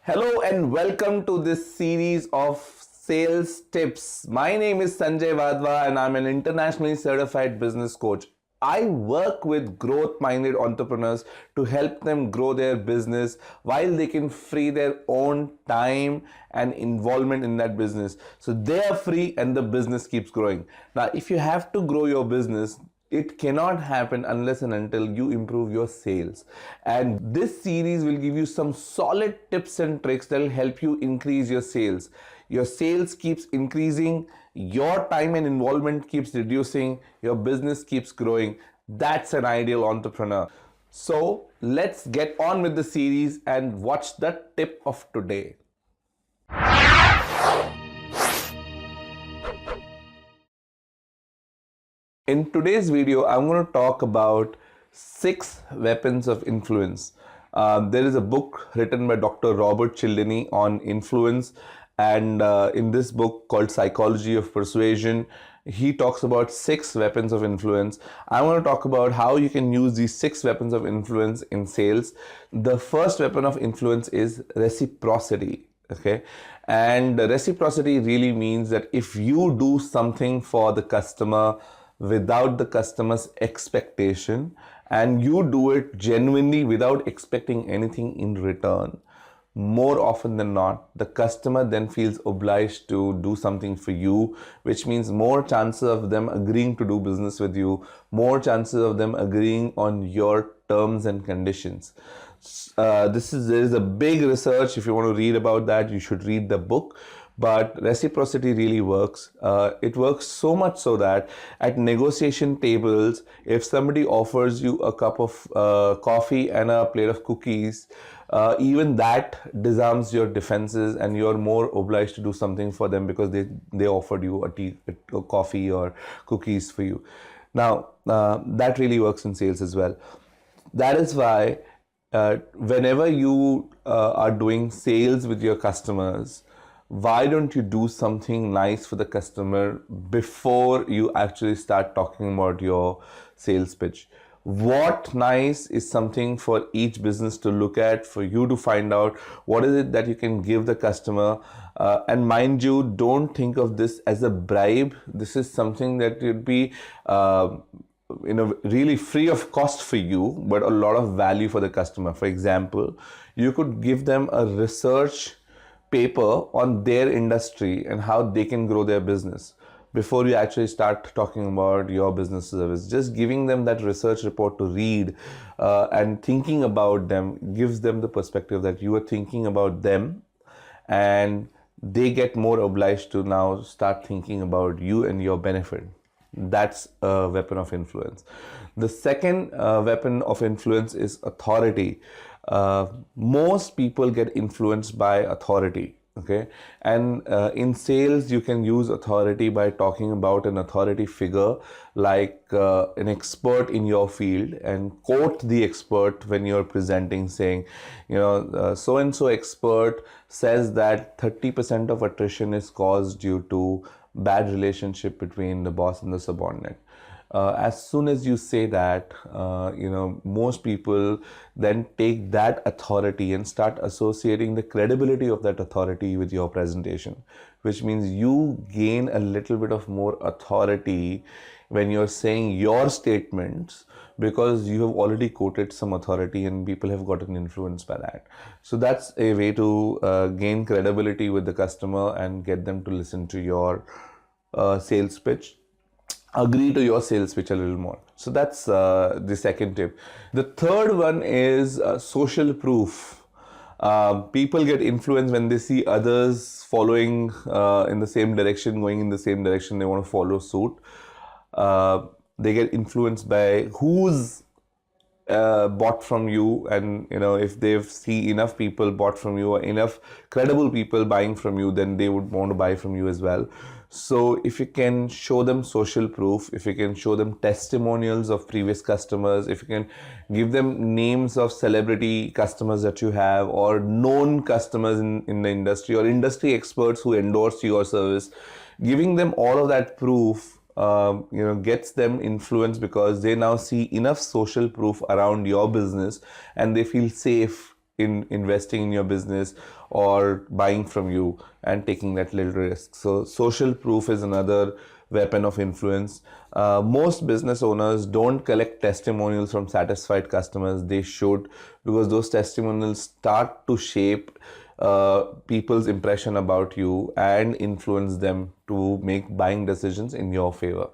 Hello and welcome to this series of sales tips. My name is Sanjay Vadva and I'm an internationally certified business coach. I work with growth minded entrepreneurs to help them grow their business while they can free their own time and involvement in that business. So they are free and the business keeps growing. Now, if you have to grow your business, it cannot happen unless and until you improve your sales. And this series will give you some solid tips and tricks that will help you increase your sales. Your sales keeps increasing, your time and involvement keeps reducing, your business keeps growing. That's an ideal entrepreneur. So let's get on with the series and watch the tip of today. In today's video, I'm going to talk about 6 weapons of influence. There is a book written by Dr. Robert Cialdini on influence, and in this book called Psychology of Persuasion, he talks about 6 weapons of influence. I'm going to talk about how you can use these 6 weapons of influence in sales. The first weapon of influence is reciprocity. Okay, and reciprocity really means that if you do something for the customer without the customer's expectation and you do it genuinely without expecting anything in return, more often than not, the customer then feels obliged to do something for you, which means more chances of them agreeing to do business with you, more chances of them agreeing on your terms and conditions. There is a big research. If you want to read about that, you should read the book. But reciprocity really works. It works so much so that at negotiation tables, if somebody offers you a cup of coffee and a plate of cookies, even that disarms your defenses and you're more obliged to do something for them because they offered you a coffee or cookies for you. Now, that really works in sales as well. That is why whenever you are doing sales with your customers, why don't you do something nice for the customer before you actually start talking about your sales pitch? What nice is something for each business to look at, for you to find out what is it that you can give the customer. And mind you, don't think of this as a bribe. This is something that would be really free of cost for you, but a lot of value for the customer. For example, you could give them a research paper on their industry and how they can grow their business before you actually start talking about your business service. Just giving them that research report to read and thinking about them gives them the perspective that you are thinking about them, and they get more obliged to now start thinking about you and your benefit. That's a weapon of influence. The second weapon of influence is authority. Most people get influenced by authority. Okay, and in sales you can use authority by talking about an authority figure like an expert in your field and quote the expert when you're presenting, saying, so and so expert says that 30% of attrition is caused due to bad relationship between the boss and the subordinate. As soon as you say that, most people then take that authority and start associating the credibility of that authority with your presentation, which means you gain a little bit of more authority when you're saying your statements, because you have already quoted some authority and people have gotten influenced by that. So that's a way to gain credibility with the customer and get them to listen to your sales pitch, agree to your sales pitch a little more. So that's the second tip. The third one is social proof. People get influenced when they see others following in the same direction, going in the same direction. They want to follow suit. They get influenced by who's bought from you, and if they've see enough people bought from you or enough credible people buying from you, then they would want to buy from you as well. So if you can show them social proof, if you can show them testimonials of previous customers, if you can give them names of celebrity customers that you have or known customers in the industry or industry experts who endorse your service, giving them all of that proof gets them influenced, because they now see enough social proof around your business and they feel safe in investing in your business or buying from you and taking that little risk. So social proof is another weapon of influence. Most business owners don't collect testimonials from satisfied customers. They should, because those testimonials start to shape people's impression about you and influence them to make buying decisions in your favor,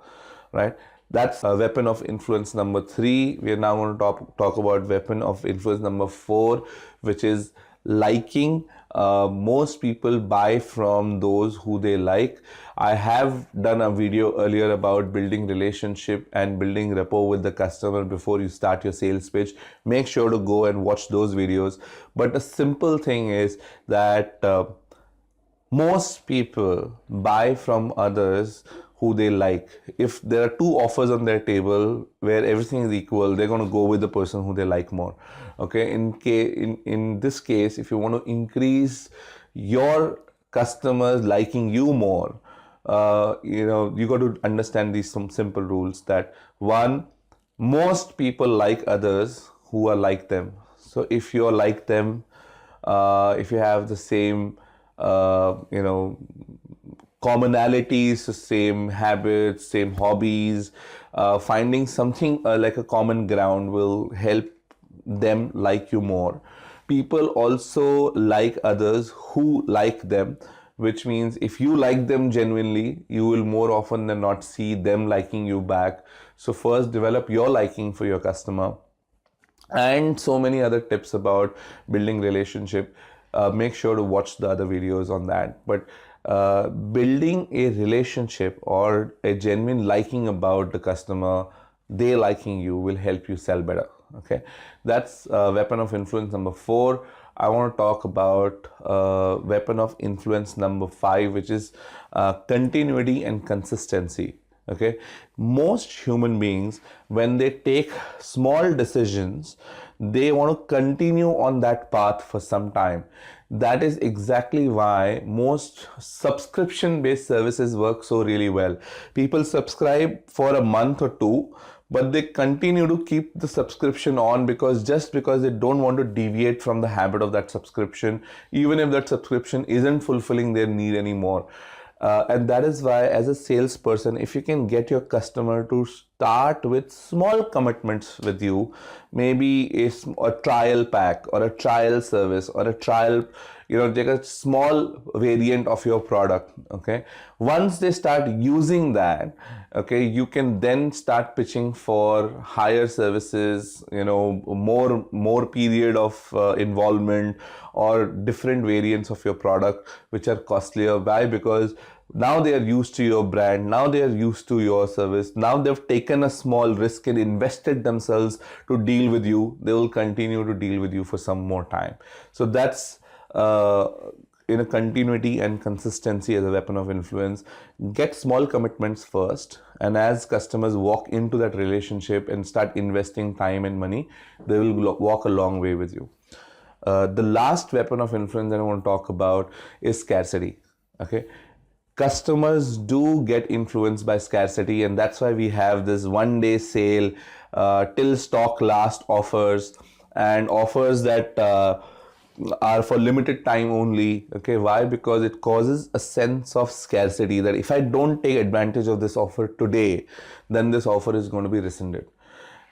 right? That's a weapon of influence number 3. We are now going to talk about weapon of influence number 4, which is liking. Most people buy from those who they like. I have done a video earlier about building relationship and building rapport with the customer before you start your sales pitch. Make sure to go and watch those videos. But a simple thing is that most people buy from others who they like. If there are 2 offers on their table where everything is equal, they're going to go with the person who they like more. Okay, in this case, if you want to increase your customers liking you more, you got to understand these some simple rules. That one, most people like others who are like them. So if you're like them, if you have the same commonalities, same habits, same hobbies, finding something like a common ground will help them like you more. People also like others who like them, which means if you like them genuinely, you will more often than not see them liking you back. So first, develop your liking for your customer. And so many other tips about building relationship. Make sure to watch the other videos on that. But building a relationship or a genuine liking about the customer, they liking you, will help you sell better. Okay, that's weapon of influence number 4. I want to talk about weapon of influence number 5, which is continuity and consistency. Okay, most human beings, when they take small decisions, they want to continue on that path for some time. That is exactly why most subscription based services work so really well. People subscribe for a month or 2, but they continue to keep the subscription on because they don't want to deviate from the habit of that subscription, even if that subscription isn't fulfilling their need anymore. And that is why, as a salesperson, if you can get your customer to start with small commitments with you, maybe a trial pack or a trial service or a trial, take a small variant of your product. Okay, once they start using that, okay, you can then start pitching for higher services, more period of involvement or different variants of your product which are costlier. Why? Because now they are used to your brand, now they are used to your service, now they've taken a small risk and invested themselves to deal with you. They will continue to deal with you for some more time. So that's continuity and consistency as a weapon of influence. Get small commitments first, and as customers walk into that relationship and start investing time and money, they will walk a long way with you. The last weapon of influence that I want to talk about is scarcity. Okay, customers do get influenced by scarcity, and that's why we have this one-day sale, till stock last offers, and offers that are for limited time only. Okay, why? Because it causes a sense of scarcity, that if I don't take advantage of this offer today, then this offer is going to be rescinded.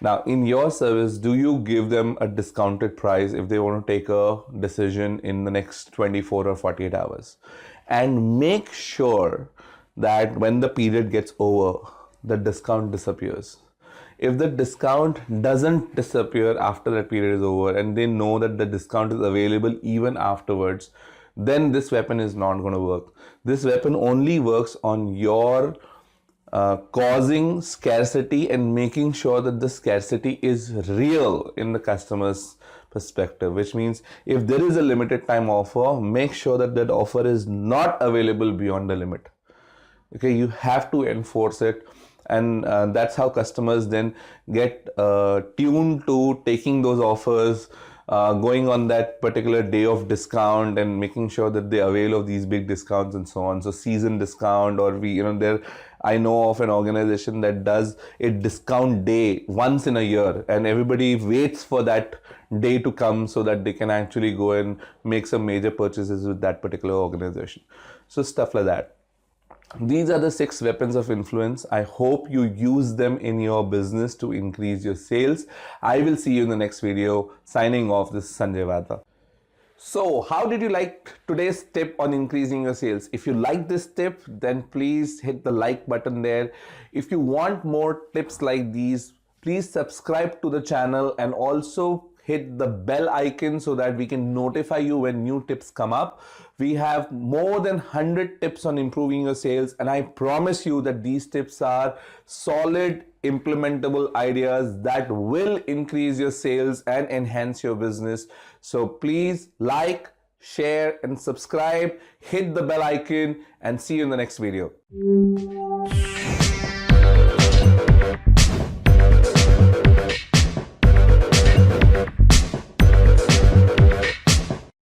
Now, in your service, do you give them a discounted price if they want to take a decision in the next 24 or 48 hours? And make sure that when the period gets over, the discount disappears. If the discount doesn't disappear after that period is over, and they know that the discount is available even afterwards, then this weapon is not going to work. This weapon only works on your causing scarcity and making sure that the scarcity is real in the customer's perspective, which means if there is a limited time offer, make sure that that offer is not available beyond the limit. Okay, you have to enforce it, and that's how customers then get tuned to taking those offers, going on that particular day of discount and making sure that they avail of these big discounts and so on. So season discount, or there I know of an organization that does a discount day once in a year, and everybody waits for that day to come so that they can actually go and make some major purchases with that particular organization. So stuff like that. These are the 6 weapons of influence. I hope you use them in your business to increase your sales. I will see you in the next video. Signing off, this is Sanjay Vada. So, how did you like today's tip on increasing your sales? If you like this tip, then please hit the like button there. If you want more tips like these, please subscribe to the channel and also hit the bell icon so that we can notify you when new tips come up. We have more than 100 tips on improving your sales, and I promise you that these tips are solid, implementable ideas that will increase your sales and enhance your business. So please like, share, and subscribe. Hit the bell icon, and see you in the next video.